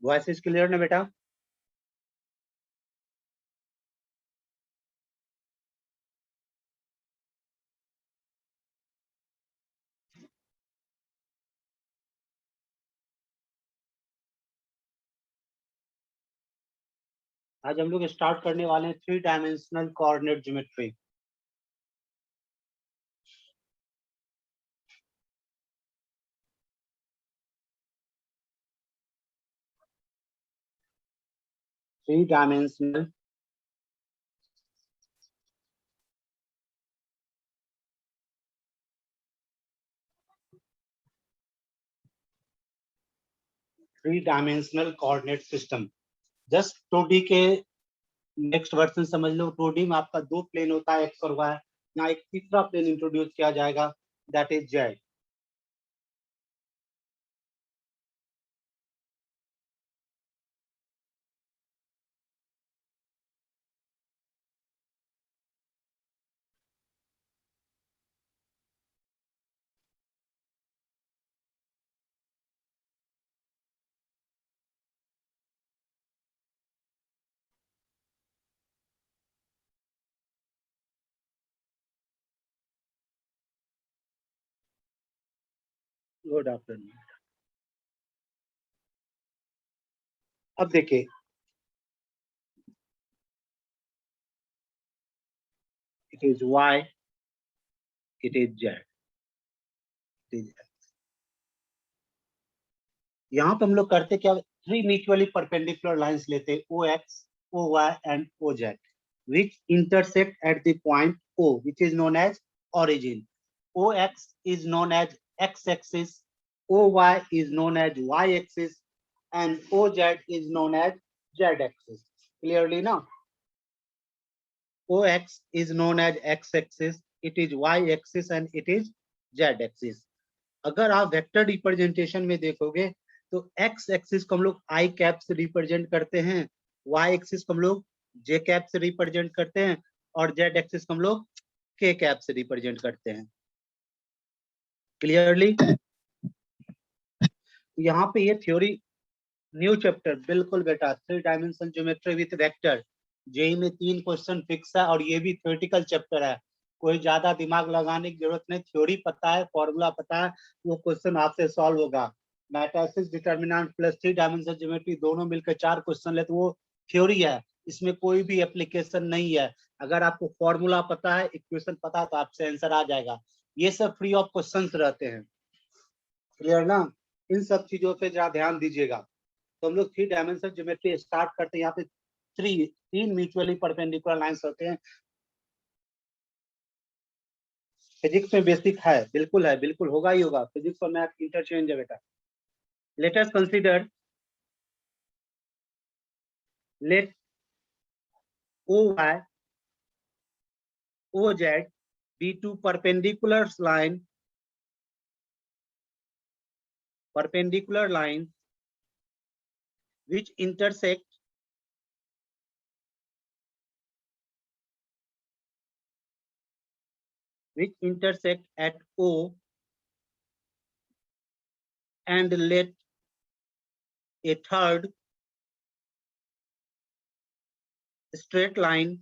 Voice is clear ना बेटा? आज हम लोग स्टार्ट करने वाले हैं 3 dimensional coordinate geometry. Three dimensional coordinate system. Just 2D के नेक्स्ट वर्जन समझ लो। 2D में आपका दो प्लेन होता है, एक्स और वाई। यहाँ एक तीसरा प्लेन इंट्रोड्यूस किया जाएगा, that is z. Good afternoon. अब देखिए, it is y, it is z, यहाँ पे हम लोग करते क्या, थ्री म्यूचुअली परपेंडिकुलर लाइंस लेते, O X, O Y and O Z, which intersect at the point O, which is known as origin. OX is known as x-axis, OY is known as y-axis, and OZ is known as z-axis. Clearly now, OX is known as x-axis, it is y-axis, and it is z-axis. अगर आप vector representation में देखोगे तो x axis को हम लोग आई cap से represent करते हैं, वाई एक्सिस को हम लोग जे कैप से रिप्रेजेंट करते हैं, और जेड एक्सिस को हम लोग के कैप से रिप्रेजेंट करते हैं। क्लियरली? यहाँ पे ये थ्योरी न्यू चैप्टर, बिल्कुल बेटा, three dimension geometry with vector. JEE में 3 क्वेश्चन फिक्स है, और ये भी थ्योरेटिकल चैप्टर है। कोई ज्यादा दिमाग लगाने की जरूरत नहीं, थ्योरी पता है, फॉर्मूला पता है, वो क्वेश्चन आपसे सॉल्व होगा। Matrices, determinant plus three dimension geometry दोनों मिलकर 4 क्वेश्चन ले, तो वो थ्योरी है, इसमें कोई भी एप्लीकेशन नहीं है। अगर आपको फॉर्मूला पता है, इक्वेशन पता है, तो आपसे आंसर आ जाएगा। ये सब फ्री ऑफ क्वेश्चन रहते हैं। क्लियर ना? इन सब चीजों पे जरा ध्यान दीजिएगा। तो हम लोग थ्री डायमेंशन ज्योमेट्री स्टार्ट करते हैं। यहाँ पे तीन म्यूचुअली परपेंडिकुलर लाइंस होते हैं। फिजिक्स में बेसिक है, बिल्कुल है, बिल्कुल होगा ही होगा। फिजिक्स और मैथ इंटरचेंज है बेटा। Let us consider, let o y, o z be two perpendicular lines which intersect at O, and let a third straight line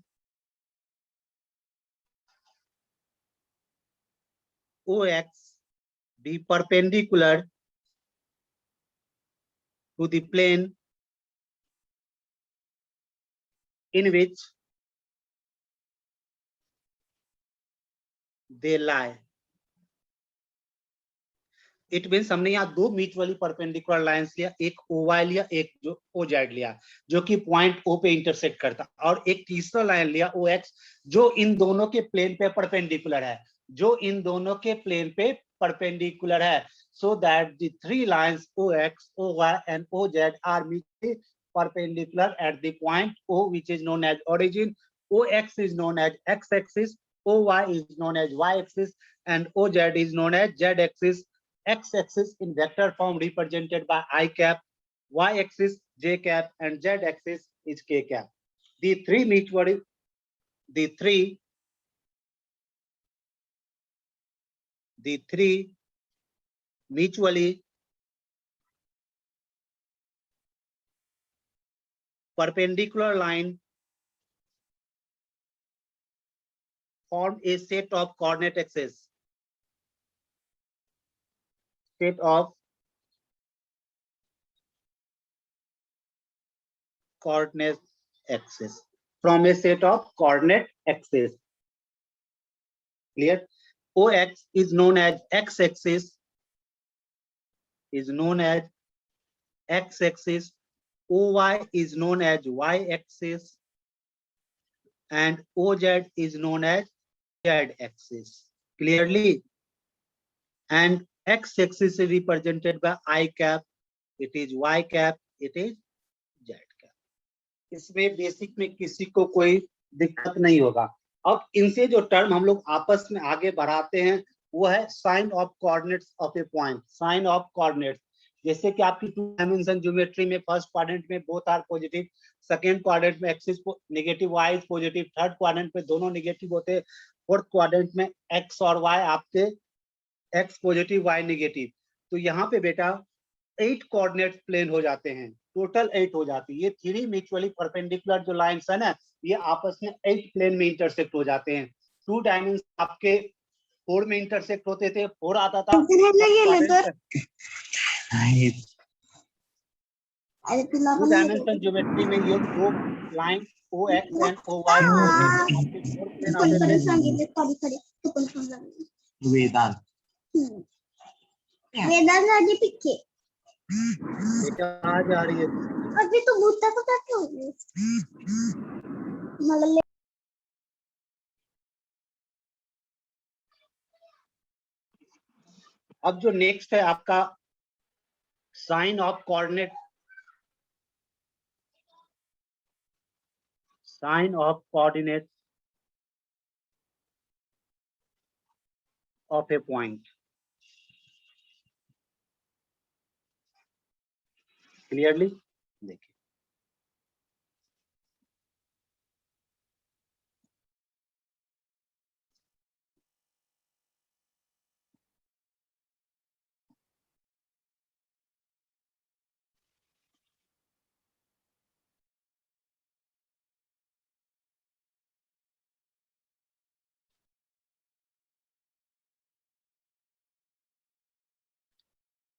OX be perpendicular to the plane in which they lie. It means हमने यहाँ दो mutually perpendicular lines लिया, एक ओ Y लिया, एक जो O Z लिया, जो कि पॉइंट ओ पे इंटरसेक्ट करता, और एक तीसरा लाइन लिया ओ एक्स, जो इन दोनों के प्लेन पे परपेंडिकुलर है, जो इन दोनों के प्लेन पे परपेंडिकुलर है, so that the three lines OX, OY and OZ are mutually perpendicular at the point O, which is known as origin. OX is known as x-axis, OY is known as y-axis, and OZ is known as z-axis. X-axis in vector form represented by I cap, y-axis j cap, and z-axis is k cap. The three mutually perpendicular line form a set of coordinate axes. Set of coordinate axes from a set of coordinate axes. Clear? OX is known as x-axis, x-axis. OY is known as y-axis, and OZ is known as z-axis. Clearly? And x-axis is represented by I cap, it is y cap, it is z cap. इसमें basic में किसी को कोई दिक्कत नहीं होगा। अब इनसे जो टर्म हम लोग आपस में आगे बढ़ाते हैं वो है sign of coordinates of a point. Sign of coordinates जैसे कि आपकी 2 डायमेंशन ज्योमेट्री में फर्स्ट क्वाड्रेंट में both are positive, second quadrant में x is negative, y is positive, third quadrant में दोनों नेगेटिव होते हैं, फोर्थ क्वाड्रेंट में एक्स और वाई आपके एक्स पॉजिटिव वाई नेगेटिव। तो यहाँ पे बेटा 8 कोऑर्डिनेट प्लेन हो जाते हैं, टोटल 8 हो जाती है। ये 3 म्यूचुअली परपेंडिकुलर जो लाइंस है ना, ये आपस में 8 प्लेन में इंटरसेक्ट हो जाते हैं। 2 डायमेंशन आपके 4 में इंटरसेक्ट होते थे, 4 आता था। 2 डायमेंशन ज्योमेट्री में ये दो line o x and o y आपके 4 प्लेन आते थे। वेदांत आगे पीछे बेटा आ जा रही है अभी तो भूता को कैसे हो गई मतलब अब जो नेक्स्ट है आपका sign of coordinate, sign of coordinate of a point. Clearly देखिए,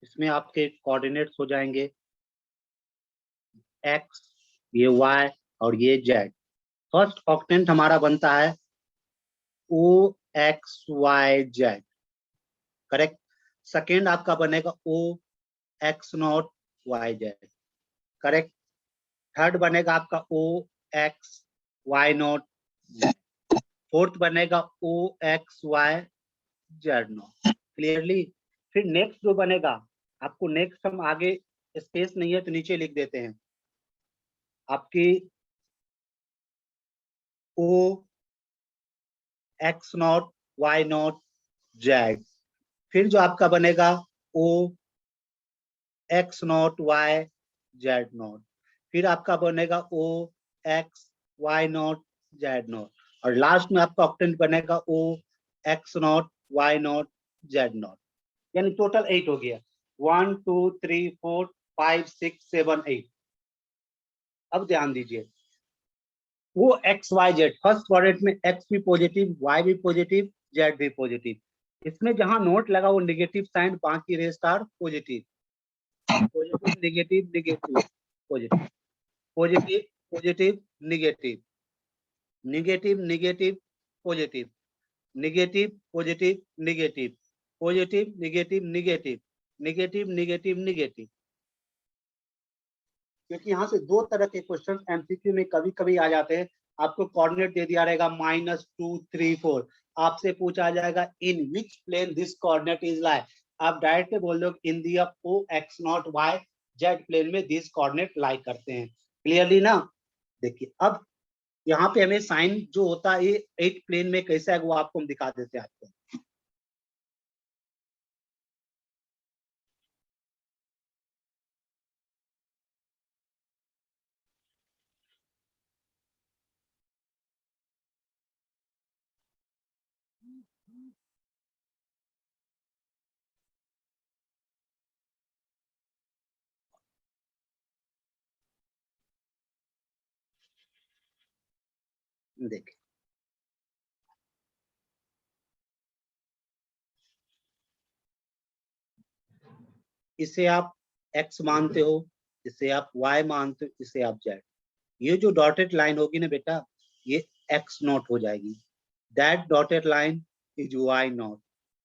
इसमें आपके कोऑर्डिनेट्स हो जाएंगे एक्स, ये वाई और ये जेड। फर्स्ट ऑक्टेंट हमारा बनता है O X Y Z, correct. Second आपका बनेगा O X not Y Z, correct. Third बनेगा आपका O X Y not, fourth बनेगा O X Y Z not. Clearly? फिर नेक्स्ट जो बनेगा आपको, नेक्स्ट हम आगे स्पेस नहीं है तो नीचे लिख देते हैं, आपकी O X not Y not Z. फिर जो आपका बनेगा O X not Y Z not. फिर आपका बनेगा O X Y not Z not. और लास्ट में आपका ऑक्टेंट बनेगा O X not Y not Z not. यानी टोटल 8 हो गया, 1 2 3 4 5 6 7 8। अब ध्यान दीजिए, वो x Y z first quadrant में एक्स भी पॉजिटिव, वाई भी पॉजिटिव, जेड भी पॉजिटिव। इसमें जहां नोट लगा वो नेगेटिव साइन, बाकी rest are positive. Positive negative negative positive, positive positive negative, negative negative positive, negative positive negative, positive negative negative, negative negative negative. क्योंकि यहाँ से 2 तरह के क्वेश्चन एमसीक्यू में कभी कभी आ जाते हैं। आपको कोऑर्डिनेट दे दिया रहेगा -2 3 4, आपसे पूछा जाएगा in which plane this coordinate is lie. आप डायरेक्ट बोल दो in the O X not Y Z plane में दिस कोऑर्डिनेट लाई करते हैं। क्लियरली ना? देखिए अब यहाँ पे हमें साइन जो होता है ये 8 प्लेन में कैसा है वो आपको हम दिखा देते हैं आपको। देखिए इसे आप x मानते हो, इसे आप y मानते हो, इसे आप z। ये जो डॉटेड लाइन होगी ना बेटा, ये x नॉट हो जाएगी। That dotted line is y not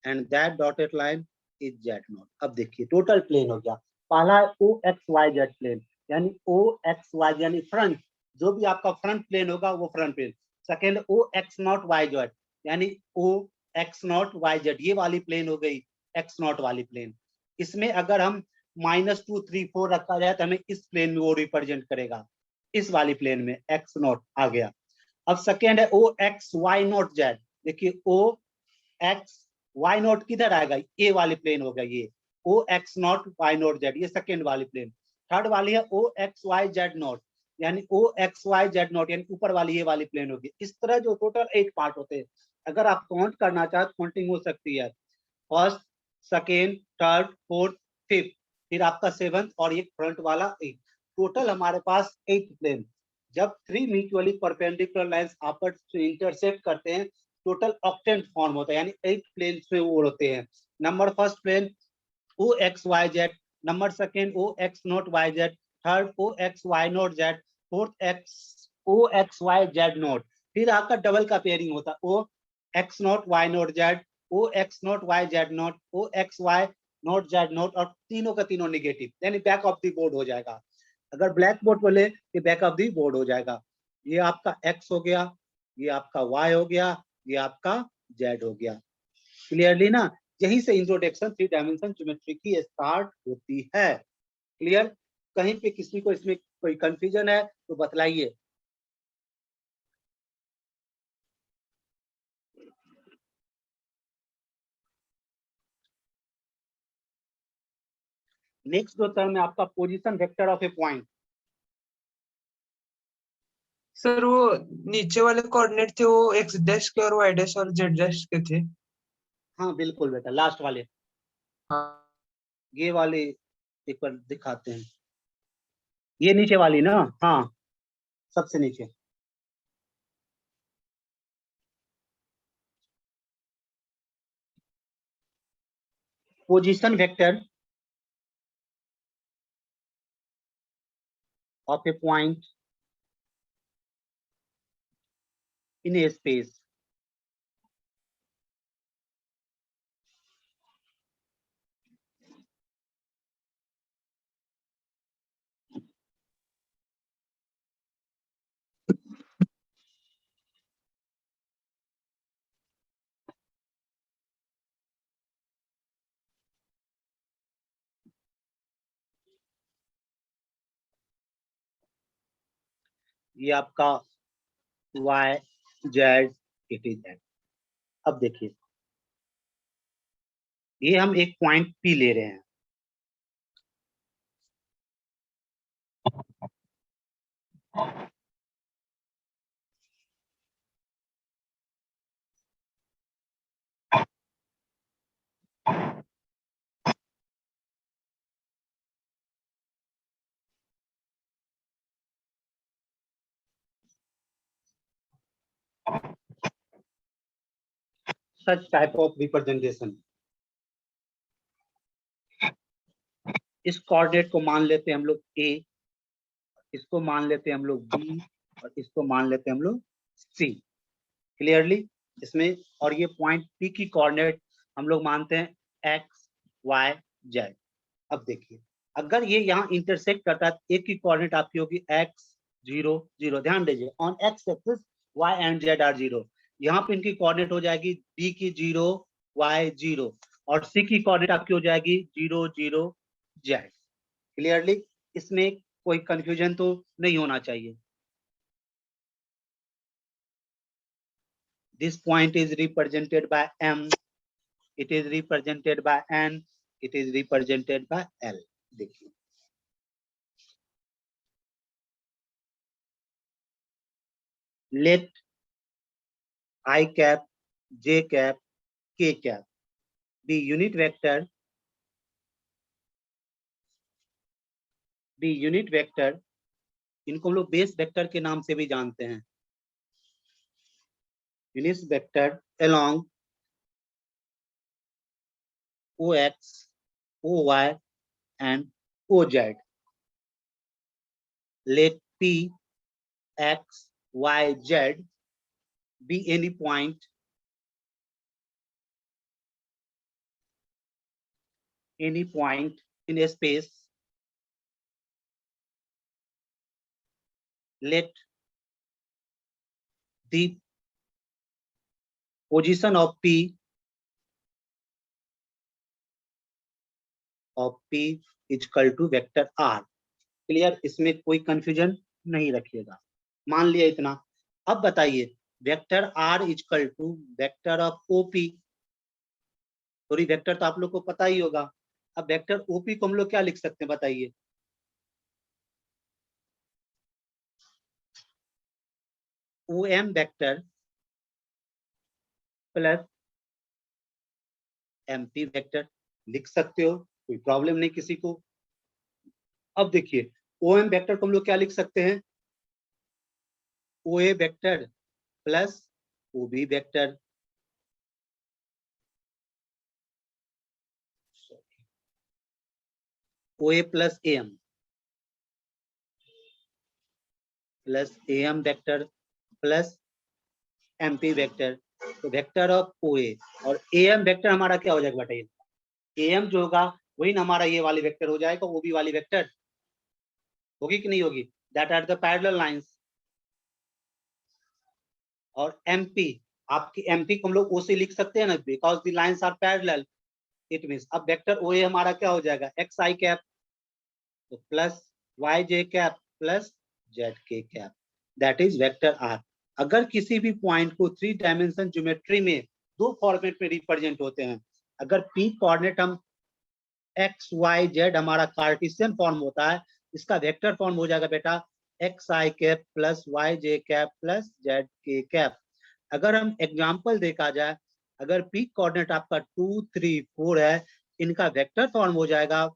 and that dotted line is z not. अब देखिए टोटल प्लेन हो गया। पहला o x y z plane, यानी o x y यानी फ्रंट, जो भी आपका फ्रंट प्लेन होगा वो front plane. Second o x not y z यानी o x not y z, ये वाली प्लेन हो गई x नॉट वाली प्लेन। इसमें अगर हम -2 3 4 रखा जाए तो हमें इस प्लेन में वो रिप्रेजेंट करेगा, इस वाली प्लेन में x नॉट आ गया। अब सेकेंड है o x y not z। देखिए o x y नॉट किधर आएगा, ए वाली प्लेन होगा ये o x not y not z, ये सेकेंड वाली प्लेन। थर्ड वाली है o x y z not, यानी o x y z not, यानी ऊपर वाली ये वाली प्लेन होगी। इस तरह जो टोटल 8 पार्ट होते हैं, अगर आप काउंट करना चाहे तो काउंटिंग हो सकती है, first second third fourth fifth, फिर आपका सेवंथ और एक फ्रंट वाला 8। टोटल हमारे पास 8 प्लेन। जब 3 म्यूचुअली परपेंडिकुलर लाइंस आपस में इंटरसेक्ट करते हैं, टोटल ऑक्टेंट फॉर्म होता है, यानी 8 प्लेन्स में वो होते हैं। Number first plane o x y z, number second o x not y z, third o x y not z, fourth o x y z not. फिर आपका डबल का पेयरिंग होता है o x not y not z, o x not y z not, o x y not z not, और तीनों का तीनों negative, यानी बैक ऑफ द बोर्ड हो जाएगा। अगर ब्लैक बोर्ड बोले कि बैक ऑफ द बोर्ड हो जाएगा। ये आपका x हो गया, ये आपका y हो गया, ये आपका z हो गया। क्लियरली ना, यहीं से इंट्रोडक्शन 3 डायमेंशन ज्योमेट्री की स्टार्ट होती है। क्लियर? कहीं पे किसी को इसमें कोई कंफ्यूजन है तो बतलाइए। नेक्स्ट जो टर्म है आपका position vector of a point. Sir वो नीचे वाले कोऑर्डिनेट थे वो एक्स डैश के और वाई डैश और जेड डैश के थे। हाँ बिल्कुल बेटा, लास्ट वाले हाँ ये वाले एक बार दिखाते हैं। ये नीचे वाली ना, हाँ सबसे नीचे। Position vector of a point in A space. ये आपका y z it is z। अब देखिए ये हम एक पॉइंट P ले रहे हैं, such type of representation। इस कोऑर्डिनेट को मान लेते हैं हम लोग A, इसको मान लेते हैं हम लोग B, और इसको मान लेते हैं हम लोग C। क्लियरली इसमें, और ये पॉइंट P की कोऑर्डिनेट हम लोग मानते हैं x y z। अब देखिए अगर ये यहाँ इंटरसेक्ट करता है, एक की कोऑर्डिनेट आपकी होगी x 0 0। ध्यान दीजिए on x axis y and z are 0। यहाँ पे इनकी कोऑर्डिनेट हो जाएगी b की 0 y 0, और c की कोऑर्डिनेट आपकी हो जाएगी 0 0 z। क्लियरली इसमें कोई कंफ्यूजन तो नहीं होना चाहिए। This point is represented by M, it is represented by N, it is represented by L। देखिए let I cap, J cap, K cap be unit vector, इनको हम लोग बेस वेक्टर के नाम से भी जानते हैं। unit vector along OX, OY and OZ. Let P, X, Y, Z be any point in a space. Let the position of P is equal to vector R. Clear, इसमें कोई confusion नहीं रखिएगा, मान लिया इतना। अब बताइए vector R equal to vector of OP, sorry vector तो आप लोग को पता ही होगा। अब वेक्टर OP को हम लोग क्या लिख सकते हैं बताइए? OM vector plus MP vector लिख सकते हो, कोई प्रॉब्लम नहीं किसी को। अब देखिए OM वेक्टर को हम लोग क्या लिख सकते हैं? OA vector plus OB vector, OA plus AM plus AM vector plus MP vector. तो वेक्टर ऑफ OA और AM वेक्टर हमारा क्या हो जाएगा बताइए? AM जो होगा वही ना हमारा ये वाली वेक्टर हो जाएगा, OB वाली वेक्टर होगी कि नहीं होगी? That are the parallel lines. और MP, आपकी MP को हम लोग O से लिख सकते हैं ना, because the lines are parallel. It means अब वेक्टर OA हमारा क्या हो जाएगा? XI कैप तो plus YJ cap plus ZK cap, that is vector R। अगर किसी भी पॉइंट को 3 डायमेंशन ज्योमेट्री में दो फॉर्मेट में रिप्रेजेंट होते हैं, अगर P कोऑर्डिनेट हम एक्स वाई जेड हमारा कार्टेशियन फॉर्म होता है, इसका वेक्टर फॉर्म हो जाएगा बेटा XI cap plus YJ cap plus ZK cap. अगर हम एग्जांपल देखा जाए, अगर P कोऑर्डिनेट आपका 2, 3, 4 है, इनका वेक्टर फॉर्म हो जाएगा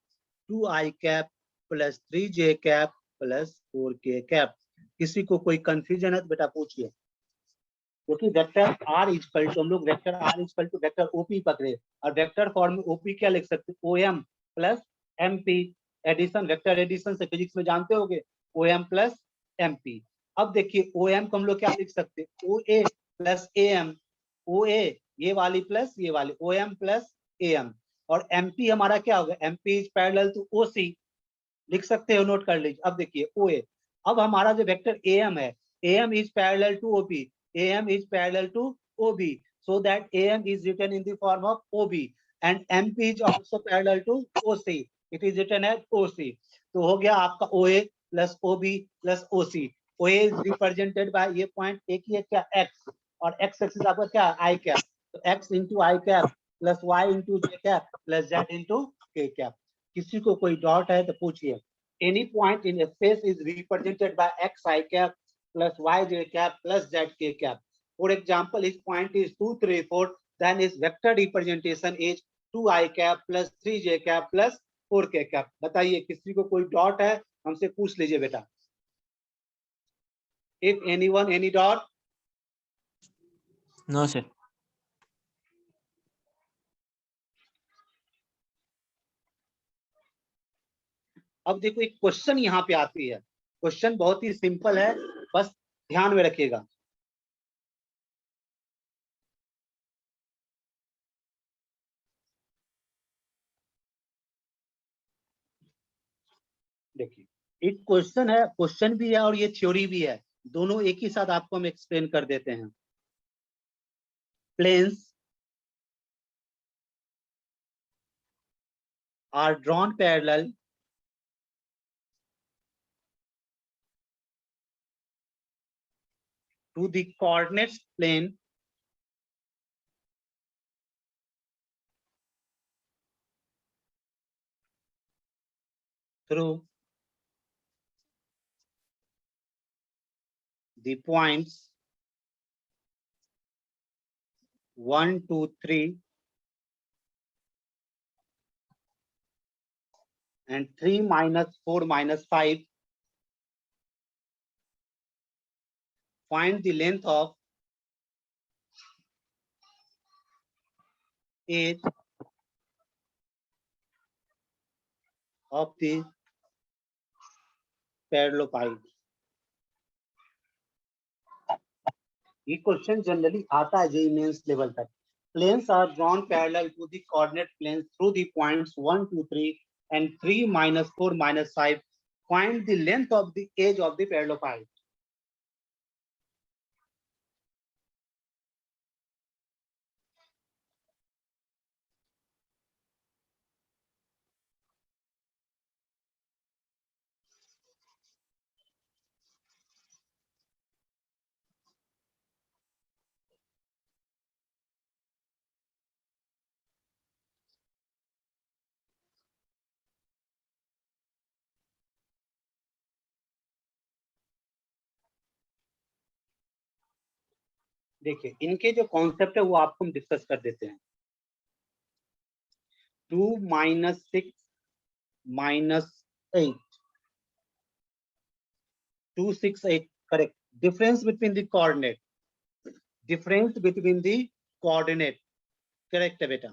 2I cap plus 3J cap plus 4K cap. किसी को कोई कंफ्यूजन है तो बेटा पूछिए, क्योंकि वेक्टर R इक्वल टू हम लोग vector R equal to vector OP पकड़े और वेक्टर फॉर्म में OP क्या लिख सकते हैं? OM plus MP। Addition, vector addition से फिजिक्स में जानते होंगे, OM प्लस MP। अब देखिए OM को हम लोग क्या लिख सकते हैं? OA प्लस AM, OA ये वाली प्लस ये वाली, OM प्लस AM। और MP हमारा क्या होगा? MP is parallel to OC, लिख सकते हो, नोट कर लीजिए। अब देखिए OA, अब हमारा जो वेक्टर AM है, AM is parallel to OP, AM is parallel to OB, so that AM is written in the form of OB and MP is also parallel to OC, it is written as OC। तो हो गया आपका OA plus OB plus OC। OA is represented by ये point एक ही है क्या? X, और X axis आपका क्या? I कैप, तो X into I cap plus Y into J cap plus Z into K cap. किसी को कोई डॉट है तो पूछिए। Any point in space is represented by XI cap plus YJ cap plus ZK cap. For example, if point is 2, 3, 4, then its vector representation is 2I cap plus 3J cap plus 4K cap. बताइए किसी को कोई dot है हमसे पूछ लीजिए बेटा। If anyone any dot? No sir. अब देखो एक क्वेश्चन यहाँ पे आती है, क्वेश्चन बहुत ही सिंपल है, बस ध्यान में रखिएगा। देखिए एक क्वेश्चन है, क्वेश्चन भी है और ये थ्योरी भी है, दोनों एक ही साथ आपको हम एक्सप्लेन कर देते हैं। Planes are drawn parallel to the coordinates plane through the points 1, 2, 3 and 3 minus 4 minus 5. Find the length of age of the parallelopiped. ये क्वेश्चन जनरली आता है जेईई मेंस लेवल तक. Planes are drawn parallel to the coordinate planes through the points 1, 2, 3 and 3, -4, -5. Find the length of the edge of the parallelepiped. देखिए इनके जो concept है वो आपको हम डिस्कस कर देते हैं. 2 - 6 - 8. 2, 6, 8. Correct. Difference between the coordinate. Difference between the coordinate. Correct है बेटा.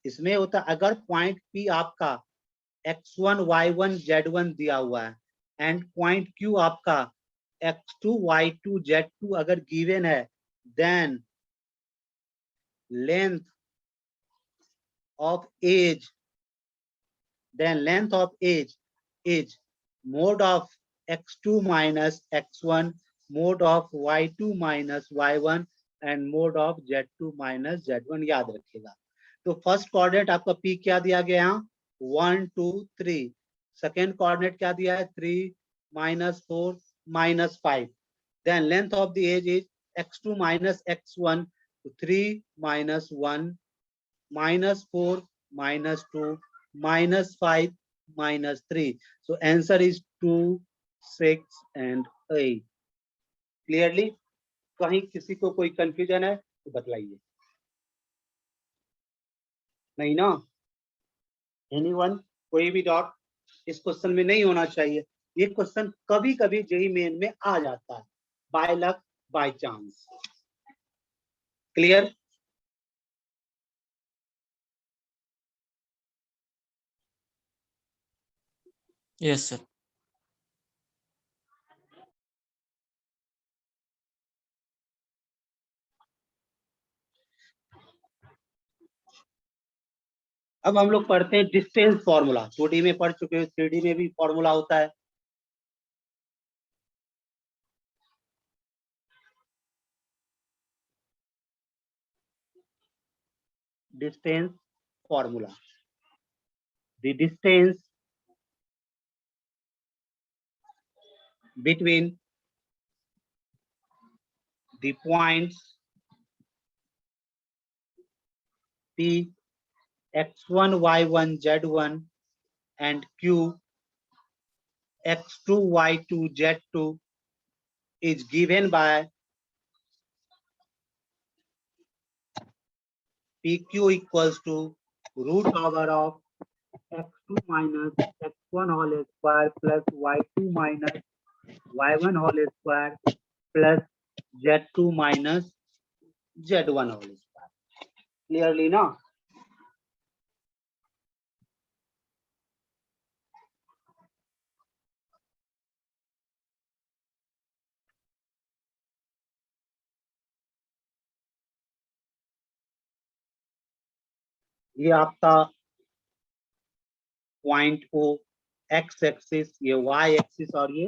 इसमें होता अगर पॉइंट P आपका x1, y1, z1 दिया हुआ है एंड पॉइंट Q आपका x2, y2, z2 अगर गिवन है, then length of edge is mode of x2 minus x1, mode of y2 minus y1 and mode of z2 minus z1. याद रखिएगा. तो first coordinate आपका P क्या दिया गया है? 1, 2, 3. सेकेंड कोऑर्डिनेट क्या दिया है? 3, -4, -5. Then length of the edge is x2 minus x1, 3 - 1, -4, -2, -5, -3. So answer is 2, 6 and 8. Clearly? कहीं किसी को कोई कंफ्यूजन है तो बतलाइए. नहीं ना? एनीवन? कोई भी डाउट इस क्वेश्चन में नहीं होना चाहिए. ये क्वेश्चन कभी कभी जेईई मेन में आ जाता है, by luck, by chance. Clear? Yes sir. अब हम लोग पढ़ते हैं डिस्टेंस फॉर्मूला. 2D में पढ़ चुके हैं, 3D में भी फॉर्मूला होता है. Distance formula. The distance between the points P, x1, y1, z1 and Q, x2, y2, z2 is given by PQ equals to root over of x2 minus x1 whole square plus y2 minus y1 whole square plus z2 minus z1 whole square. Clearly now? ये आपका point O x axis, ये y axis और ये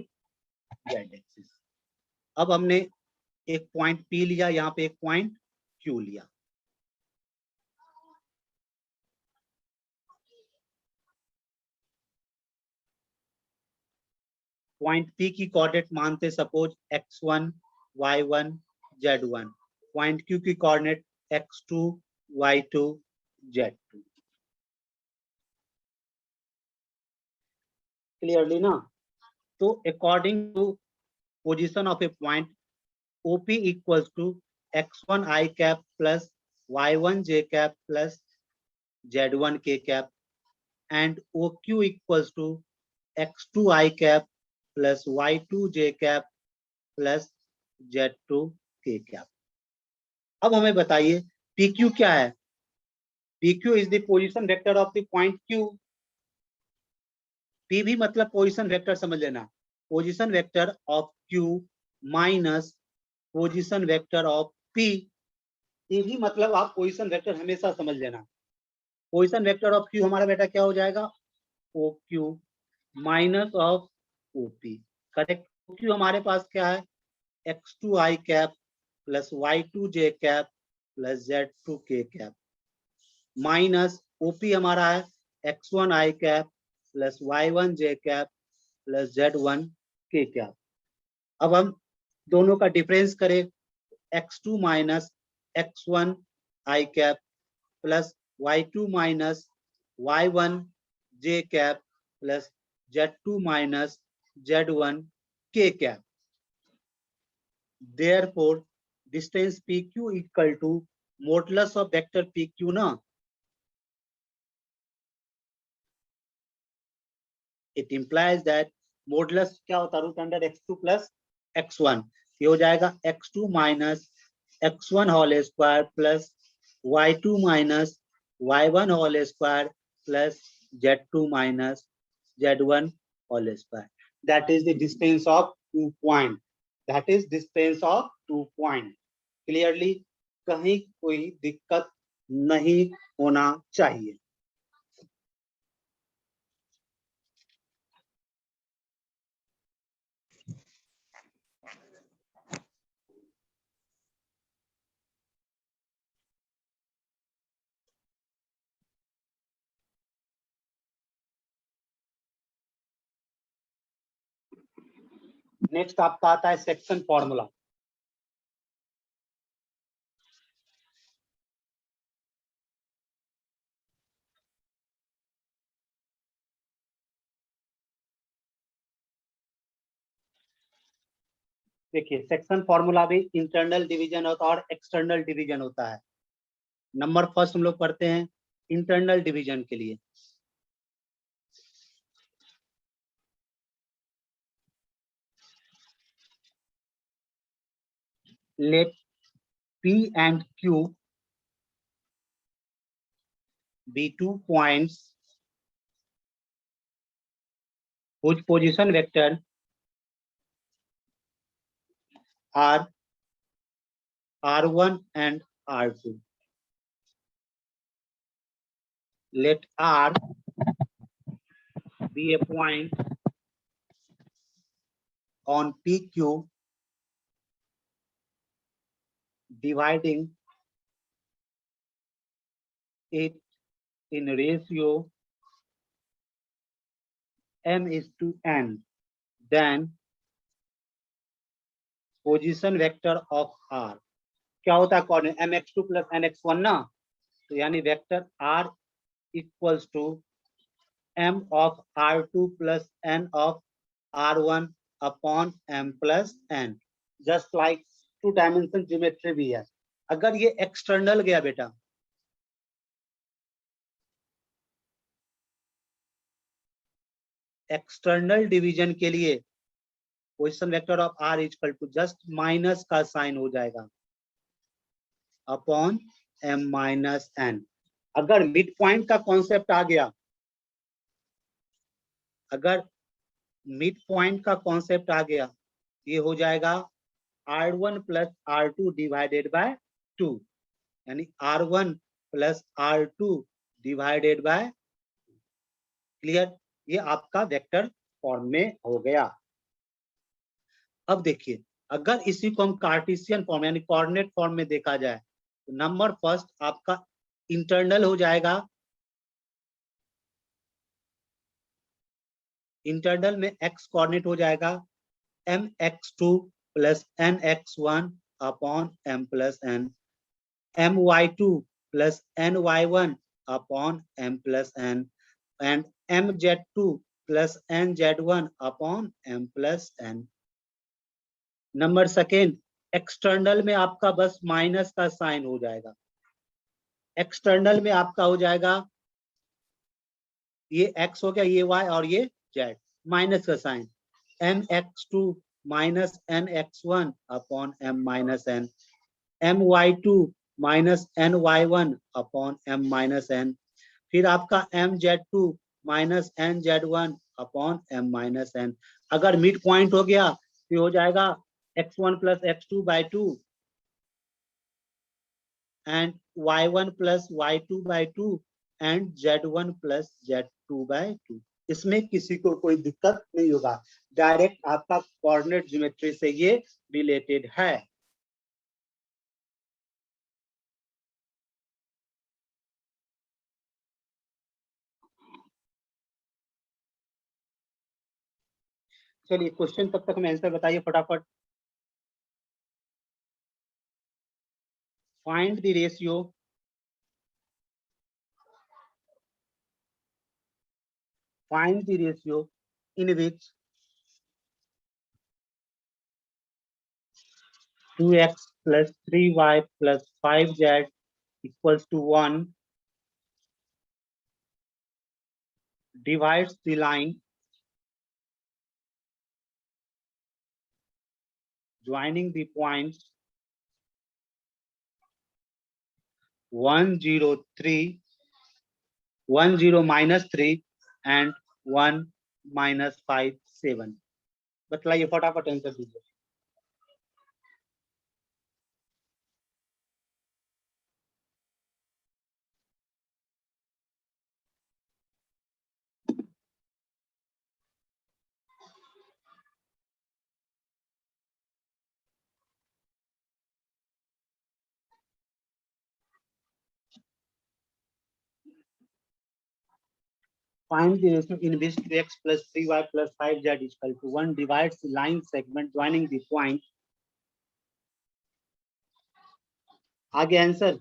z axis. अब हमने एक point P लिया, यहाँ पे एक पॉइंट Q लिया. पॉइंट P की कोऑर्डिनेट मानते suppose x1, y1, z1. Point Q की coordinate x2, y2, z2. Clearly ना? तो according to position of a point OP equals to x1 I cap plus y1 j cap plus z1 k cap and OQ equals to x2 I cap plus y2 j cap plus z2 k cap. अब हमें बताइए P Q क्या है? P Q is the position vector of the point Q. P भी मतलब position vector समझ लेना, position vector of Q minus position vector of P. ये भी मतलब आप पोजिशन वेक्टर हमेशा समझ लेना। पोजिशन वेक्टर ऑफ क्यू हमारा बेटा क्या हो जाएगा? O Q minus of O P. Correct. O Q हमारे पास क्या है? x2 i cap plus y2 j cap plus z2 k cap minus OP हमारा है x1 i cap plus y1 j cap plus z1 k cap. अब हम दोनों का डिफरेंस करें, x2 minus x1 i cap plus y2 minus y1 j cap plus z2 minus z1 k cap. Therefore, distance PQ equal to modulus of vector PQ ना? It implies that modulus क्या होता है? Root under x2 plus x1। ये हो जाएगा x2 minus x1 whole square plus y2 minus y1 whole square plus z2 minus z1 whole square. That is the distance of 2 point. That is distance of 2 point. Clearly, कहीं कोई दिक्कत नहीं होना चाहिए। Next आपका आता है सेक्शन फॉर्मूला। देखिए सेक्शन फॉर्मूला भी इंटरनल डिवीजन होता है और एक्सटर्नल डिवीजन होता है। नंबर फर्स्ट हम लोग पढ़ते हैं इंटरनल डिवीजन के लिए। Let P and Q be 2 points whose position vector are R1 and R2. Let R be a point on PQ dividing it in ratio m:n. Then position vector of R क्या होता है? कौन है? mx2 plus nx1 ना? तो यानी vector R equals to m of R2 plus n of R1 upon m plus n। Just like 2 dimension geometry भी है। अगर ये एक्सटर्नल गया बेटा, एक्सटर्नल डिवीजन के लिए position vector of R equal to just minus का साइन हो जाएगा अपॉन m माइनस n। अगर मिड पॉइंट का कॉन्सेप्ट आ गया, अगर मिड पॉइंट का कॉन्सेप्ट आ गया, ये हो जाएगा R1 plus R2 divided by 2, यानी R1 plus R2 divided by. Clear? ये आपका वेक्टर फॉर्म में हो गया। अब देखिए अगर इसी को हम कार्टेशियन फॉर्म यानी कोऑर्डिनेट फॉर्म में देखा जाए तो नंबर फर्स्ट आपका इंटरनल हो जाएगा। इंटरनल में x कोऑर्डिनेट हो जाएगा mx2 plus nx1 upon m plus n, my2 plus ny1 upon m plus n and mz2 plus nz1 upon m plus n। Number second external में आपका बस minus का साइन हो जाएगा। एक्सटर्नल में आपका हो जाएगा ये x हो गया, ये y और ये z, माइनस का sign mx2 minus nx1 upon m minus n my2 minus ny1 upon m minus n, फिर आपका mz2 minus nz1 upon m minus n। अगर मिड पॉइंट हो गया तो हो जाएगा x1 plus x2 by 2 and y1 plus y2 by 2 and z1 plus z2 by 2। इसमें किसी को कोई दिक्कत नहीं होगा, डायरेक्ट आपका कोऑर्डिनेट ज्योमेट्री से ये रिलेटेड है। चलिए क्वेश्चन तब तक में आंसर बताइए फटाफट। Find the ratio in which 2x plus 3y plus 5z equals to 1 divides the line joining the points 1, 0, 3, 1, 0, minus 3 and 1, minus 5, 7। बतलाइए फटाफट आंसर दीजिए। Find the ratio in which 2x plus 3y plus 5z is equal to 1 divides the line segment joining the point। आगे answer.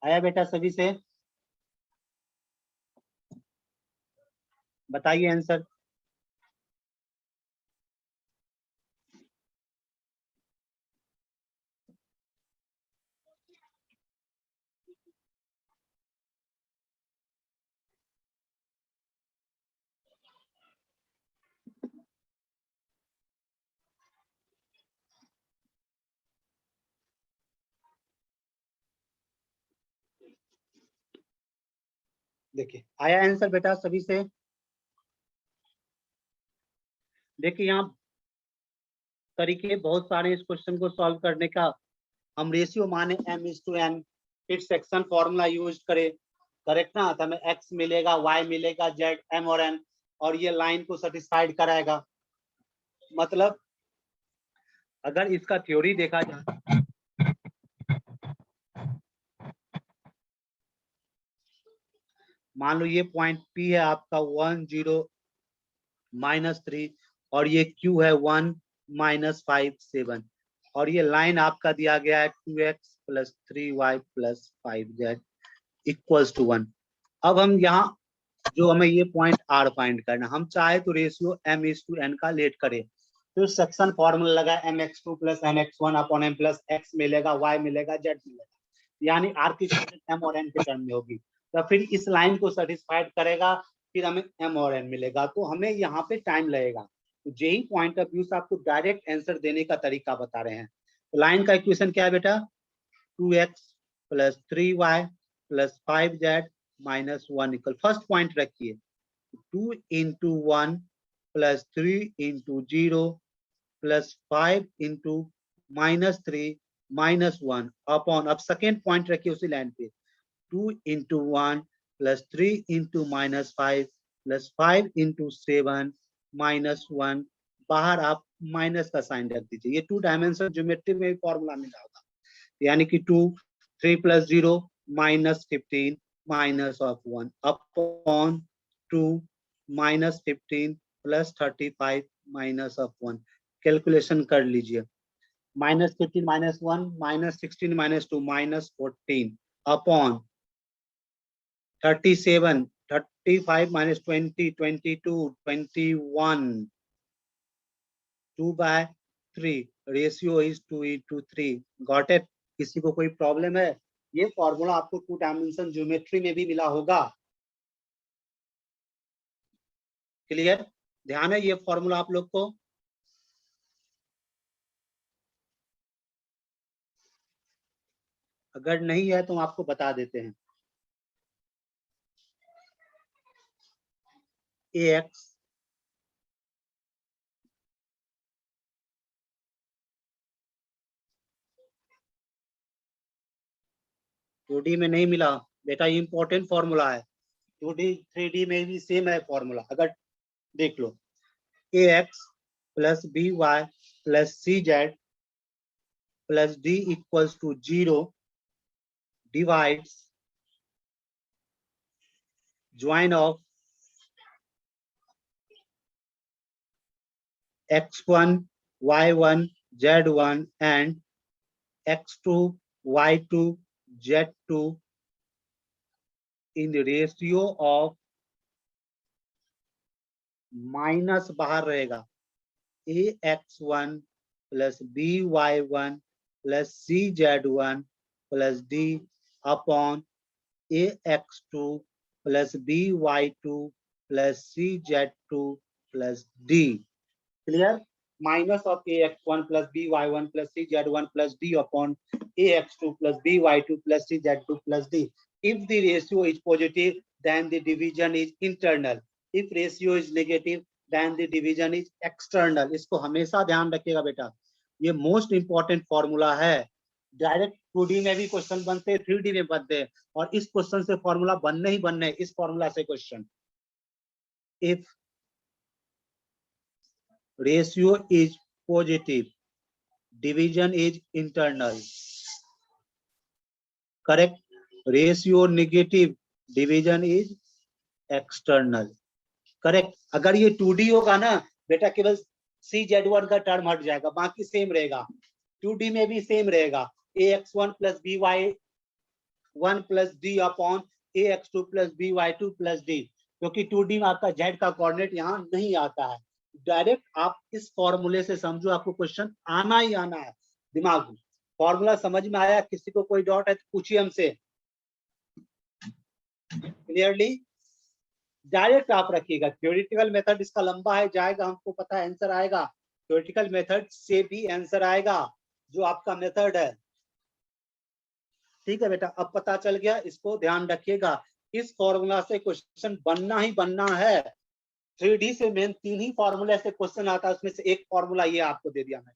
आया बेटा सभी से? बताइए answer. देखिए आया आंसर बेटा सभी से? देखिए यहाँ तरीके बहुत सारे इस क्वेश्चन को सॉल्व करने का। हम रेशियो माने m/n, फिर सेक्शन फॉर्मूला यूज करें, करेक्ट ना? तो हमें x मिलेगा, y मिलेगा, z, m और n, और ये लाइन को सेटिस्फाइड कराएगा। मतलब अगर इसका थ्योरी देखा जाए, मान लो ये पॉइंट P है आपका 1, 0, -3 और ये Q है 1, -5, 7 और ये लाइन आपका दिया गया है 2x plus 3y plus 5z equals to 1। अब हम यहाँ जो हमें ये पॉइंट R फाइंड करना, हम चाहे तो रेशियो m/n का लेट करें, तो सेक्शन फॉर्मूला लगा mx2 plus nx1 upon m plus x मिलेगा, y मिलेगा, z मिलेगा, यानी R की m और n के टर्म में होगी, तो फिर इस लाइन को सेटिस्फाइड करेगा, फिर हमें m और n मिलेगा, तो हमें यहाँ पे टाइम लगेगा। तो जेई पॉइंट ऑफ व्यू से आपको डायरेक्ट आंसर देने का तरीका बता रहे हैं। तो लाइन का इक्वेशन क्या है बेटा? 2x plus 3y plus 5z minus 1 equal, first point रखिए 2 into 1 plus 3 into 0 plus 5 into -3 minus 1 upon, अब सेकेंड पॉइंट रखिए उसी लाइन पे 2 into 1 plus 3 into -5 plus 5 into 7 minus 1, बाहर आप माइनस का साइन रख दीजिए, ये 2 डायमेंशनल ज्योमेट्री में फॉर्मूला मिला होगा, यानी कि 2 3 plus 0 -15 minus of 1 upon 2 -15 plus 35 minus of 1। Calculation कर लीजिए, -15 minus 1 -16 minus 2 -14 upon 37 35 minus 20 22 21 2/3 ratio is 2:3। Got it? किसी को कोई प्रॉब्लम है? ये फॉर्मूला आपको 2 डायमेंशन ज्योमेट्री में भी मिला होगा। क्लियर? ध्यान है ये फॉर्मूला आप लोग को? अगर नहीं है तो हम आपको बता देते हैं। ax टू डी में नहीं मिला बेटा, ये इंपॉर्टेंट फॉर्मूला है। 2D 3D में भी सेम है फॉर्मूला, अगर देख लो। ax plus B Y plus C Z plus D equals to 0 divides join of x1 y1 z1 and x2 y2 z2 in the ratio of minus बाहर रहेगा ax1 plus by1 plus cz1 plus d upon ax2 plus by2 plus cz2 plus d। Clear? Minus of ax1 plus by1 plus cz1 plus d upon ax2 plus by2 plus cz2 plus d। If the ratio is positive, then the division is internal. If ratio is negative, then the division is external. इसको हमेशा ध्यान रखिएगा बेटा, ये most important formula है। Direct 2D में भी question बनते हैं, 3D में बनते हैं, और इस क्वेश्चन से फॉर्मूला बनने ही बनने, इस फॉर्मूला से question. If ratio is positive, division is internal. Correct? Ratio negative, division is external. Correct? अगर ये 2D होगा ना बेटा, केवल cz1 का टर्म हट जाएगा, बाकी सेम रहेगा। 2D में भी सेम रहेगा, ax1 plus by1 plus d upon ax2 plus by2 plus d, क्योंकि 2D में आपका z का कोऑर्डिनेट यहाँ नहीं आता है। डायरेक्ट आप इस फॉर्मूले से समझो, आपको क्वेश्चन आना ही आना है दिमाग में। फॉर्मूला समझ में आया? किसी को कोई डाउट है तो पूछिए हमसे। क्लियरली डायरेक्ट आप रखिएगा। थ्योरेटिकल मेथड इसका लंबा है, जाएगा, हमको पता है आंसर आएगा। थ्योरेटिकल मेथड से भी आंसर आएगा, जो आपका मेथड है। ठीक है बेटा, अब पता चल गया, इसको ध्यान रखिएगा। इस फॉर्मूला से क्वेश्चन बनना ही बनना है। 3D से मेन 3 ही फॉर्मूले से क्वेश्चन आता है, उसमें से एक फॉर्मूला ये आपको दे दिया मैंने।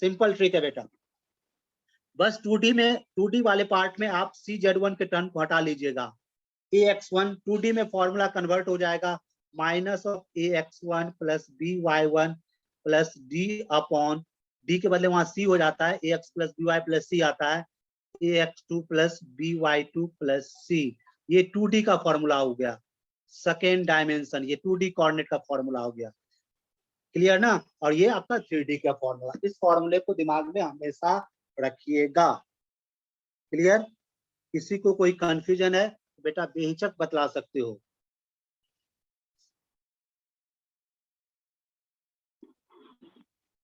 सिंपल ट्रिक है बेटा। बस 2D में 2D वाले पार्ट में आप cz1 के टर्म को हटा लीजिएगा। ax1 2D में फॉर्मूला कन्वर्ट हो जाएगा, minus of ax1 plus by1 plus d upon d के बदले वहां c हो जाता है, ax plus by plus c आता है, ax2 plus by2 plus c। ये 2D का फॉर्मूला हो गया, सेकेंड डायमेंशन, ये 2D कोऑर्डिनेट का फॉर्मूला हो गया। क्लियर ना? और ये आपका 3D का फॉर्मूला। इस फॉर्मूले को दिमाग में हमेशा रखिएगा। क्लियर? किसी को कोई कंफ्यूजन है बेटा बेहिचक बतला सकते हो।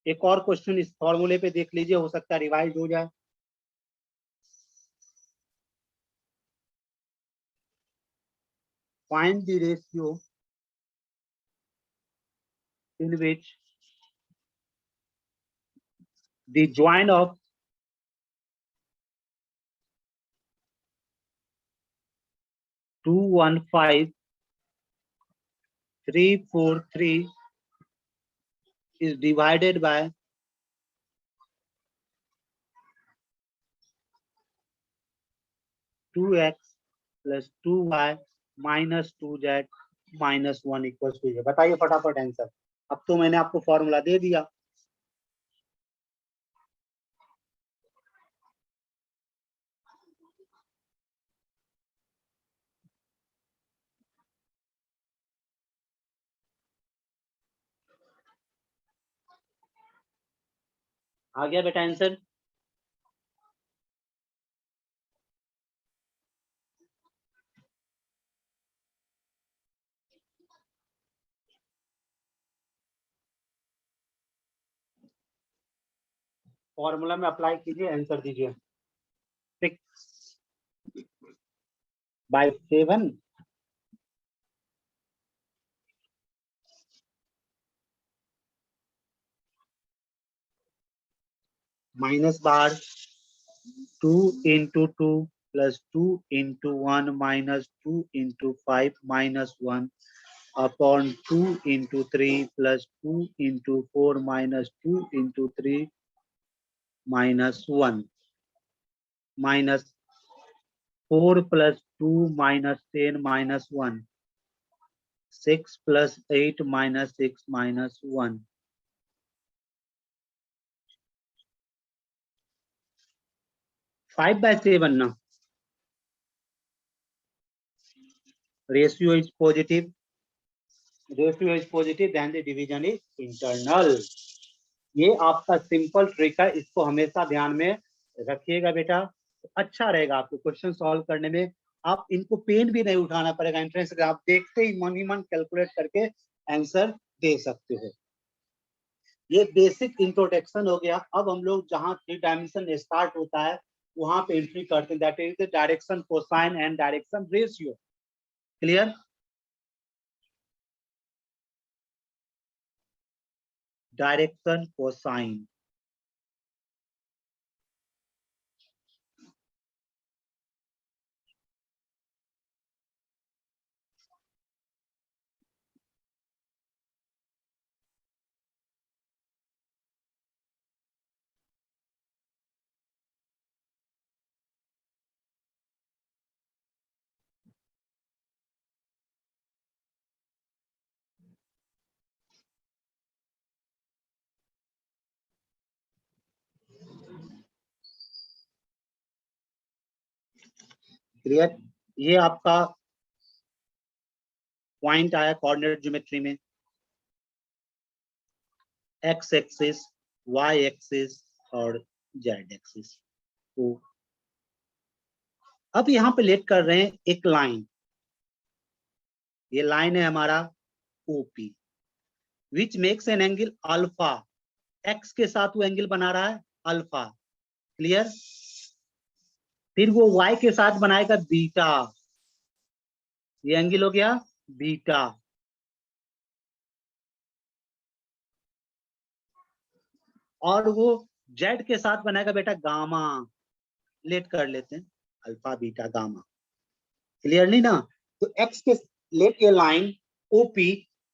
एक और क्वेश्चन इस फॉर्मूले पे देख लीजिए, हो सकता है रिवाइज हो जाए। Find the ratio in which the join of two 1 5 3 4 3 is divided by 2x plus 2y minus 2z minus 1 equals to 0। बताइए फटाफट आंसर। अब तो मैंने आपको फॉर्मूला दे दिया। आ गया बेटा आंसर? फॉर्मूला में अप्लाई कीजिए, आंसर दीजिए। 6/7 minus bar 2 into 2 plus 2 into 1 minus 2 into 5 minus 1 upon 2 into 3 plus 2 into 4 minus 2 into 3 minus 1 minus 4 plus 2 minus 10 minus 1 6 plus 8 minus 6 minus 1 5/7 now. Ratio is positive. Ratio is positive, then the division is internal. ये आपका simple trick है, इसको हमेशा ध्यान में रखिएगा बेटा, अच्छा रहेगा आपको क्वेश्चन सॉल्व करने में। आप इनको पेन भी नहीं उठाना पड़ेगा, एंट्रेंस आप देखते ही मन ही मन कैलकुलेट करके आंसर दे सकते हो। ये बेसिक इंट्रोडक्शन हो गया। अब हम लोग जहां 3 डायमेंशन स्टार्ट होता है वहां पे एंट्री करते हैं, that is the direction cosine and direction ratio. Clear? Direction cosine, clear? ये आपका पॉइंट आया कोऑर्डिनेट ज्योमेट्री में, एक्स एक्सिस, वाई एक्सिस और जेड एक्सिस। तो अब यहाँ पे लेट कर रहे हैं एक लाइन, ये लाइन है हमारा OP, which makes an angle alpha. X के साथ वो एंगल बना रहा है अल्फा। क्लियर? फिर वो वाई के साथ बनाएगा बीटा, ये एंगल हो गया बीटा। और वो जेड के साथ बनाएगा बेटा गामा। लेट कर लेते हैं अल्फा बीटा गामा। क्लियरली ना? तो एक्स के let a line OP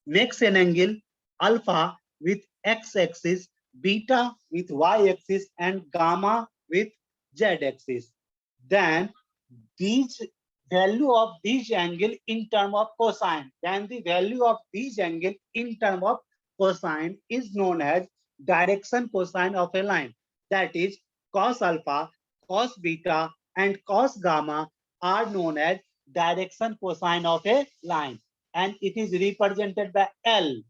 makes an angle alpha with X axis, beta with y axis and gamma with z axis. Then these value of these angle in term of cosine. Then the value of these angle in term of cosine is known as direction cosine of a line. That is cos alpha, cos beta and cos gamma are known as direction cosine of a line. And it is represented by L.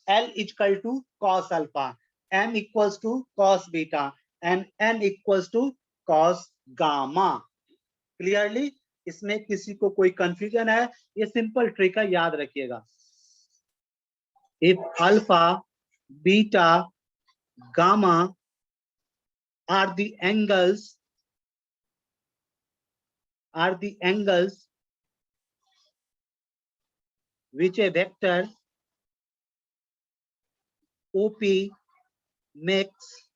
L is equal to cos alpha, M equals to cos beta and N equals to cos gamma. Clearly? इसमें किसी को कोई confusion है? ये simple trick है, याद रखिएगा। If alpha beta gamma are the angles which a vector OP makes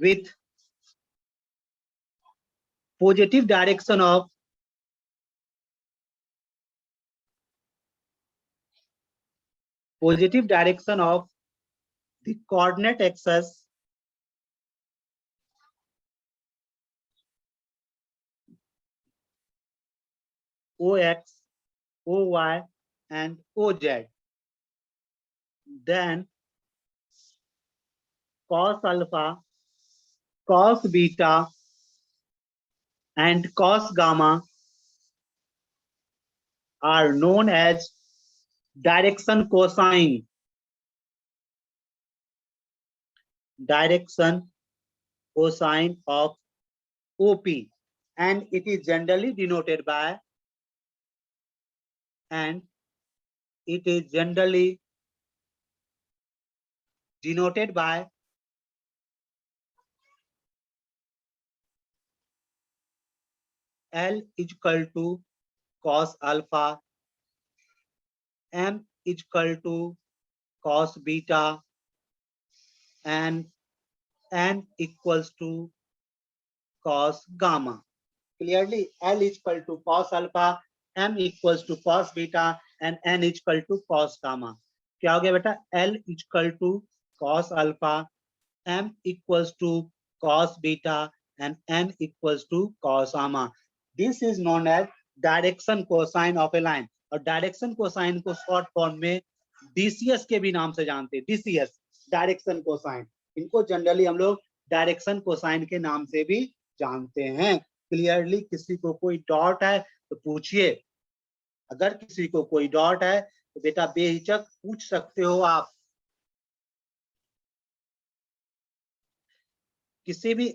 with positive direction of the coordinate axis OX, OY and OZ, then cos alpha, cos beta and cos gamma are known as direction cosine of OP, and it is generally denoted by L is equal to cos alpha, M is equal to cos beta, and N equals to cos gamma. Clearly, L is equal to cos alpha, M equals to cos beta, and N is equal to cos gamma. क्या हो गया बेटा? L is equal to cos alpha, M equals to cos beta, and N equals to cos gamma. This is known as direction cosine of a line, और direction cosine को short form में DCS के भी नाम से जानते हैं। DCS direction cosine, इनको जनरली हम लोग डायरेक्शन कोसाइन के नाम से भी जानते हैं। क्लियरली, किसी को कोई डाउट है तो पूछिए। अगर किसी को कोई डाउट है तो बेटा बेहिचक पूछ सकते हो आप। किसी भी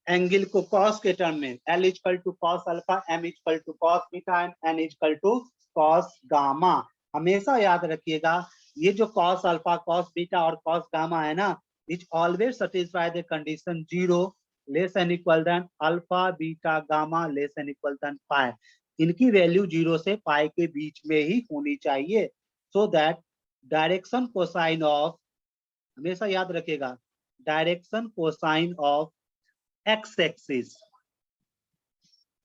एंगल को कॉस के टर्म में L equal to cos alpha, M equal to cos beta and N equal to cos gamma. हमेशा याद रखिएगा, ये जो कॉस अल्फा, कॉस बीटा और कॉस गामा है ना, it always satisfy the condition 0 less than equal than alpha beta gamma less than equal than pi. इनकी value 0 से पाई के बीच में ही होनी चाहिए, so that direction cosine of, हमेशा याद रखिएगा, direction cosine of X axis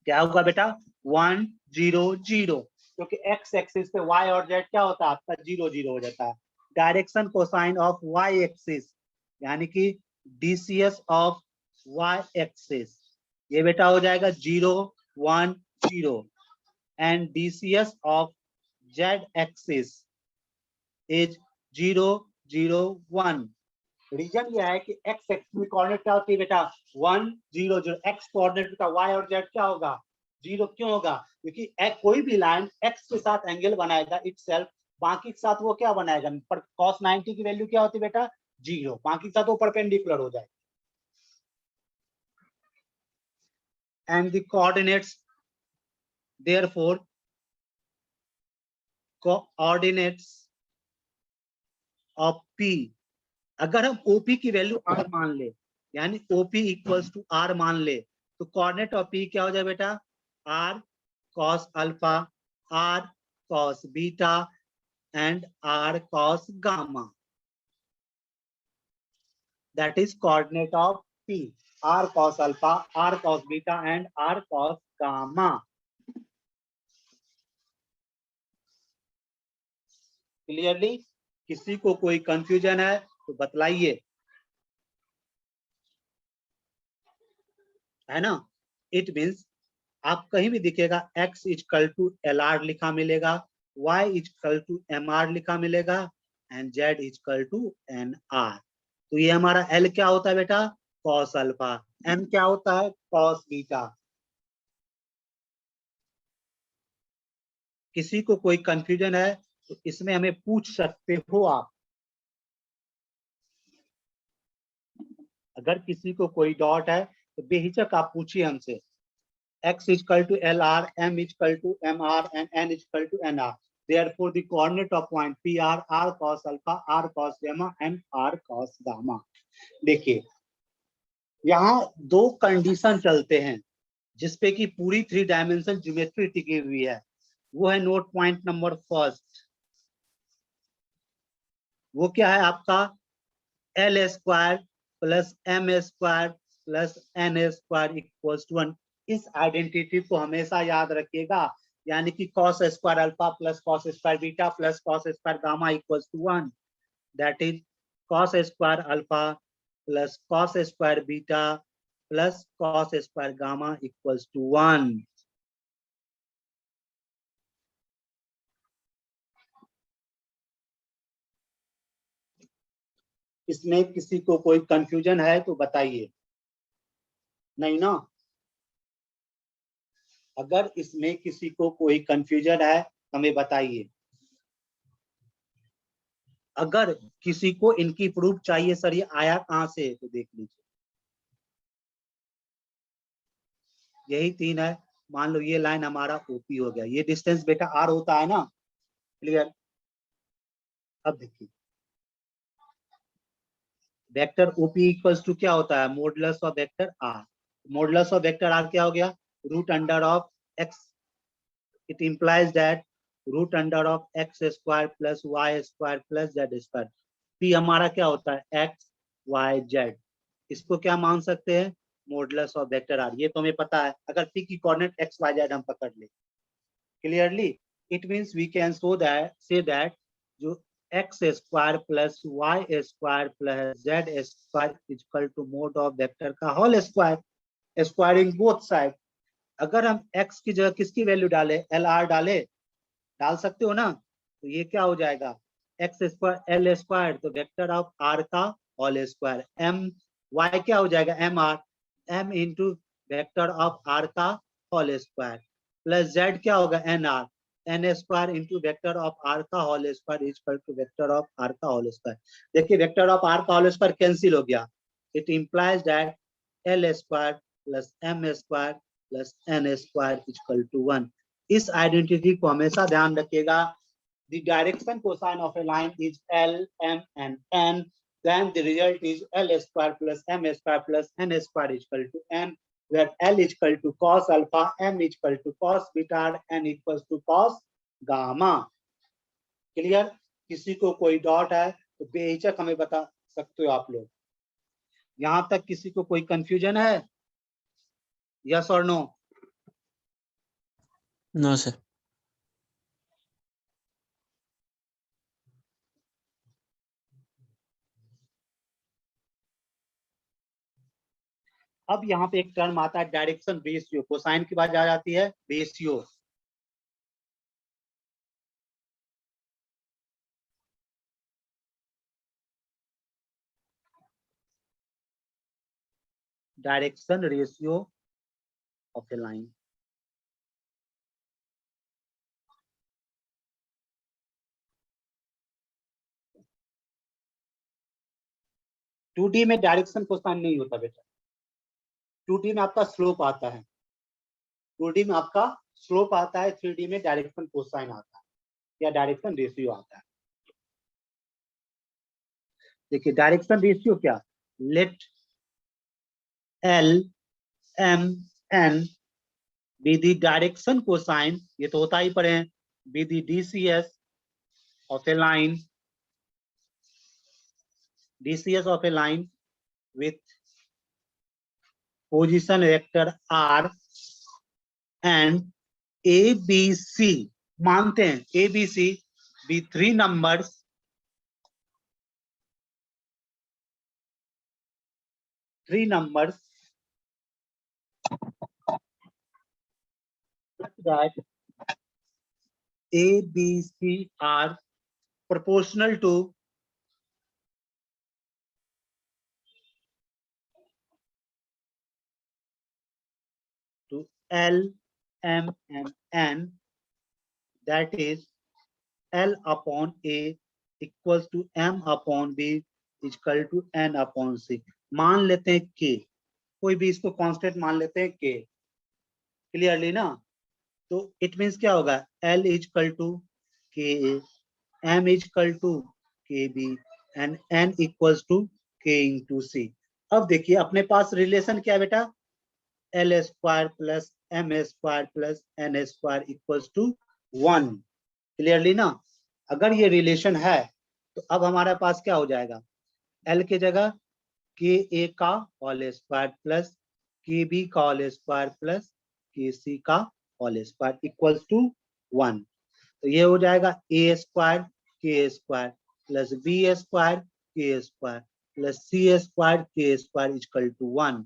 क्या होगा बेटा? 1 0 0, क्योंकि एक्स एक्सिस पे वाई और जेड क्या होता है आपका? 0 0 हो जाता है। Direction cosine of Y axis यानी कि डीसीएस ऑफ वाई एक्सिस, ये बेटा हो जाएगा 0 1 0, and DCS of Z axis is 0 0 1। Reason यह है कि एक्स एक्सिस में कोऑर्डिनेट क्या होती है बेटा? 1 0 0। एक्स कोऑर्डिनेट का वाई और जेड क्या होगा? 0। क्यों होगा? क्योंकि कोई भी लाइन एक्स के साथ एंगल बनाएगा इटसेल्फ, बाकी के साथ वो क्या बनाएगा? पर cos 90 की वैल्यू क्या होती है बेटा? 0, बाकी के साथ वो परपेंडिकुलर हो जाएगा। And the coordinates, therefore coordinates of P, अगर हम OP की वैल्यू R मान ले, यानी OP इक्वल्स टू R मान ले, तो कोऑर्डिनेट ऑफ P क्या हो जाए बेटा? R cos alpha, R cos beta and R cos gamma. That is coordinate of P, R cos alpha, R cos beta and R cos gamma. Clearly, किसी को कोई कंफ्यूजन है तो बतलाइए, है ना? इट मीन्स आप कहीं भी दिखेगा x इक्वल टू LR लिखा मिलेगा, y इक्वल टू MR लिखा मिलेगा and z equal to NR। तो ये हमारा L क्या होता है बेटा? cos alpha. M क्या होता है? cos beta. किसी को कोई कंफ्यूजन है तो इसमें हमें पूछ सकते हो आप। अगर किसी को कोई डाउट है तो बेहिचक आप पूछिए हमसे। x equal to LR, M equal to MR and N equal to NR। Therefore, the coordinate of point PR, R cos alpha, R cos gamma and R cos gamma। देखिए, यहाँ दो कंडीशन चलते हैं जिसपे कि पूरी 3 डायमेंशन ज्योमेट्री टिकी हुई है। वो है नोट पॉइंट नंबर फर्स्ट, वो क्या है आपका? L square plus M square plus N square equals to 1। इस आइडेंटिटी को हमेशा याद रखिएगा, यानी कि cos square alpha plus cos square beta plus cos square gamma equals to 1। That is cos square alpha plus cos square beta plus cos square gamma equals to 1। इसमें किसी को कोई कंफ्यूजन है तो बताइए। नहीं ना? अगर इसमें किसी को कोई कंफ्यूजन है हमें बताइए। अगर किसी को इनकी प्रूफ चाहिए सर ये आया कहां से, तो देख लीजिए, यही 3 है। मान लो ये लाइन हमारा ओपी हो गया, ये डिस्टेंस बेटा आर होता है ना? क्लियर? अब देखिए, वेक्टर ओपी इक्वल्स टू क्या होता है? Modulus of vector R. Modulus of vector R क्या हो गया? Root under of x, it implies that root under of x square plus y square plus z square. p हमारा क्या होता है x y z, इसको क्या मान सकते हैं मॉडुलस ऑफ वेक्टर r, ये तो हमें पता है। अगर p की कोऑर्डिनेट x y z हम पकड़ ले clearly, it means we can say that जो x square plus y square plus z square equal to mod of vector का whole square, squaring both side. अगर हम x की जगह किसकी वैल्यू डाले LR डाल सकते हो ना, तो ये क्या हो जाएगा x स्क्वायर L स्क्वायर, तो वेक्टर ऑफ r का होल स्क्वायर, m y क्या हो जाएगा mr, m into vector of r का होल स्क्वायर, प्लस z क्या होगा nr, n square into vector of r का whole square equal to vector of r का whole square. देखिए वेक्टर ऑफ r का होल स्क्वायर कैंसिल हो गया, it implies that l square plus m square plus n square equal to 1। इस identity को हमेशा ध्यान रखिएगा। The direction cosine of a line is L, M and N. Then the result is L square plus M square plus N square equal to N, where L is equal to cos alpha, M is equal to cos beta, N equals to cos gamma. Clear? किसी को कोई dot है तो बेहिचक हमें बता सकते हो आप लोग। यहाँ तक किसी को कोई कंफ्यूजन है? यस और नो? No sir. अब यहाँ पे एक टर्म आता है डायरेक्शन रेशियो, कोसाइन की बात आ जाती है ratio. Direction ratio of a line, two D में डायरेक्शन कोसाइन नहीं होता बेटा, 2D में आपका स्लोप आता है, 2D में आपका स्लोप आता है, 3D में डायरेक्शन कोसाइन आता है या डायरेक्शन रेशियो आता है। देखिए डायरेक्शन रेशियो क्या, let L M N be the direction cosine, ये तो होता ही पड़े हैं, be the DCS of a line, DCS of a line with position vector R and ABC, मानते हैं ABC be three numbers such that ABC are proportional to L, M and N, that is L upon A equals to M upon B equal to N upon C। मान लेते हैं K, कोई भी इसको constant मान लेते हैं K, clearly ना, तो इट मीन्स क्या होगा L equal to KA, M equal to KB and N equals to K into C। अब देखिए अपने पास रिलेशन क्या है बेटा, L square plus M square plus N square equals to 1, clearly ना। अगर ये रिलेशन है तो अब हमारे पास क्या हो जाएगा, L के जगह KA का होल स्क्वायर प्लस KB का होल स्क्वायर प्लस KC का होल स्क्वायर इक्वल्स टू 1। तो ये हो जाएगा A square K square plus B square K square plus C square K square equal to 1।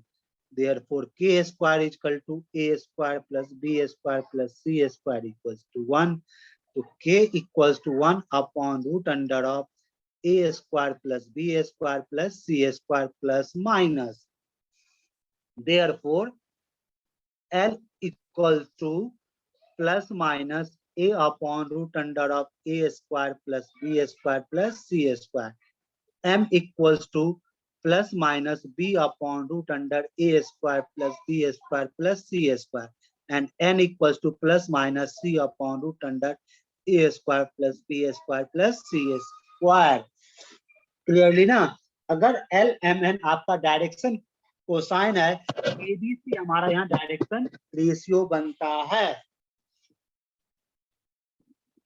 Therefore K square is equal to A square plus B square plus C square equals to 1. So K equals to 1 upon root under of A square plus B square plus C square plus minus. Therefore L equals to plus minus A upon root under of A square plus B square plus C square. M equals to plus minus B upon root under A square plus B square plus C square, and N equals to plus minus C upon root under A square plus B square plus C square। Clearly ना, अगर L M N आपका direction cosine है, ABC हमारा यहाँ direction ratio बनता है।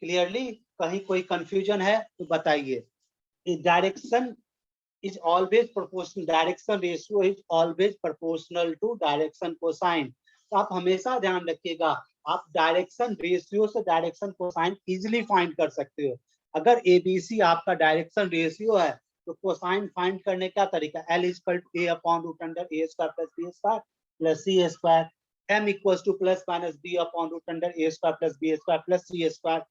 Clearly, कहीं कोई कंफ्यूजन है तो बताइए। Direction is always proportional, direction ratio is always proportional to direction cosine। तो आप हमेशा ध्यान रखिएगा, आप डायरेक्शन रेशियो से डायरेक्शन कोसाइन इजीली फाइंड कर सकते हो। अगर एबीसी आपका डायरेक्शन रेशियो है तो कोसाइन फाइंड करने का तरीका L equal to a upon root under a square plus b square plus c square, m equal to plus minus b upon root under a square plus b square plus c square,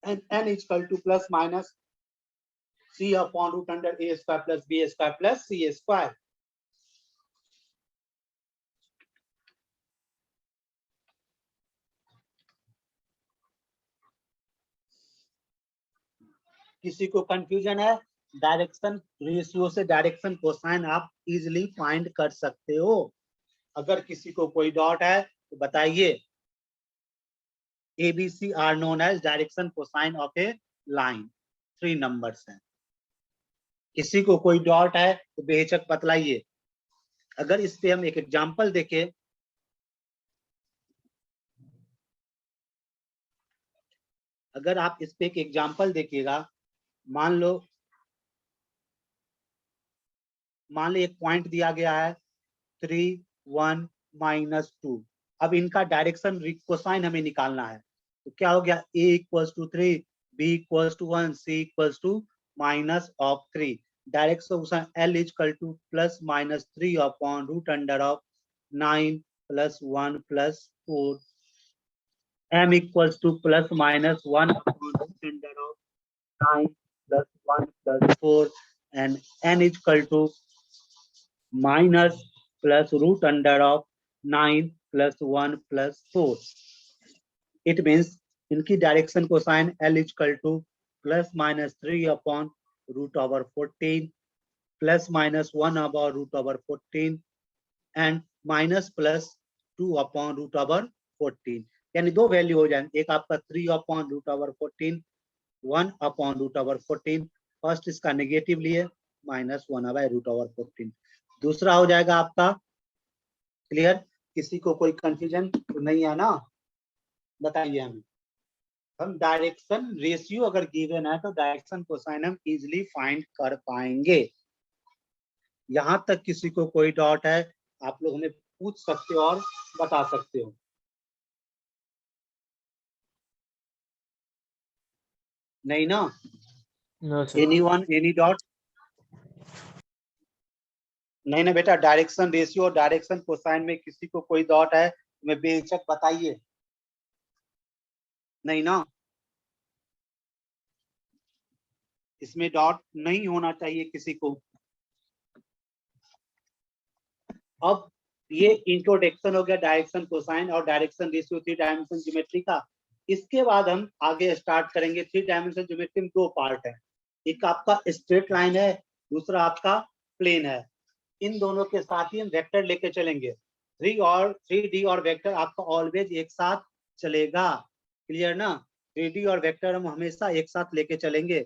and n equal to plus minus c upon root under a square plus b square plus c square। किसी को confusion है, direction ratio से direction cosine आप easily find कर सकते हो। अगर किसी को कोई डाउट है तो बताइए। ABC are known as direction cosine of a line, 3 numbers हैं। किसी को कोई डाउट है तो बेहिचक बतलाइए। अगर इस पे हम एक एग्जांपल देखें, अगर आप इस पे एक एग्जांपल देखिएगा, मान लो एक पॉइंट दिया गया है 3 1 -2। अब इनका डायरेक्शन कोसाइन हमें निकालना है, तो क्या हो गया, a equals to 3, b equals to 1, c equals to minus of 3। Direct solution L equal to plus minus 3 upon root under of 9 plus 1 plus 4, m equals to plus minus 1 upon root under of 9 plus 1 plus 4, and n equal to minus plus root under of 9 plus 1 plus 4। It means इनकी direction cosine L equal to plus minus 3 upon root over 14 plus minus 1 upon root over 14 and minus plus 2 upon root over 14। यानी दो value हो जाएंगे, एक आपका 3 upon root over 14, 1 upon root over 14। First इसका negative लिए minus 1 by root over 14, दूसरा हो जाएगा आपका। क्लियर, किसी को कोई कंफ्यूजन तो नहीं है ना, बताइए हमें। हम डायरेक्शन रेशियो अगर गिवन है तो डायरेक्शन कोसाइन हम इजीली फाइंड कर पाएंगे। यहां तक किसी को कोई डाउट है आप लोग हमें पूछ सकते हो और बता सकते हो। नहीं ना? Anyone, any doubt? नहीं ना बेटा, डायरेक्शन रेशियो और डायरेक्शन कोसाइन में किसी को कोई डाउट है मैं बेहिचक बताइए। नहीं ना? इसमें डाउट नहीं होना चाहिए किसी को। अब ये इंट्रोडक्शन हो गया डायरेक्शन कोसाइन और डायरेक्शन रेशियो 3 डायमेंशन ज्योमेट्री का। इसके बाद हम आगे स्टार्ट करेंगे। 3 डायमेंशन ज्योमेट्री में 2 पार्ट है, एक आपका स्ट्रेट लाइन है, दूसरा आपका प्लेन है। इन दोनों के साथ ही हम वेक्टर लेके चलेंगे। 3D और वेक्टर आपका ऑलवेज एक साथ चलेगा। क्लियर ना? 3D और वेक्टर हम हमेशा एक साथ लेके चलेंगे।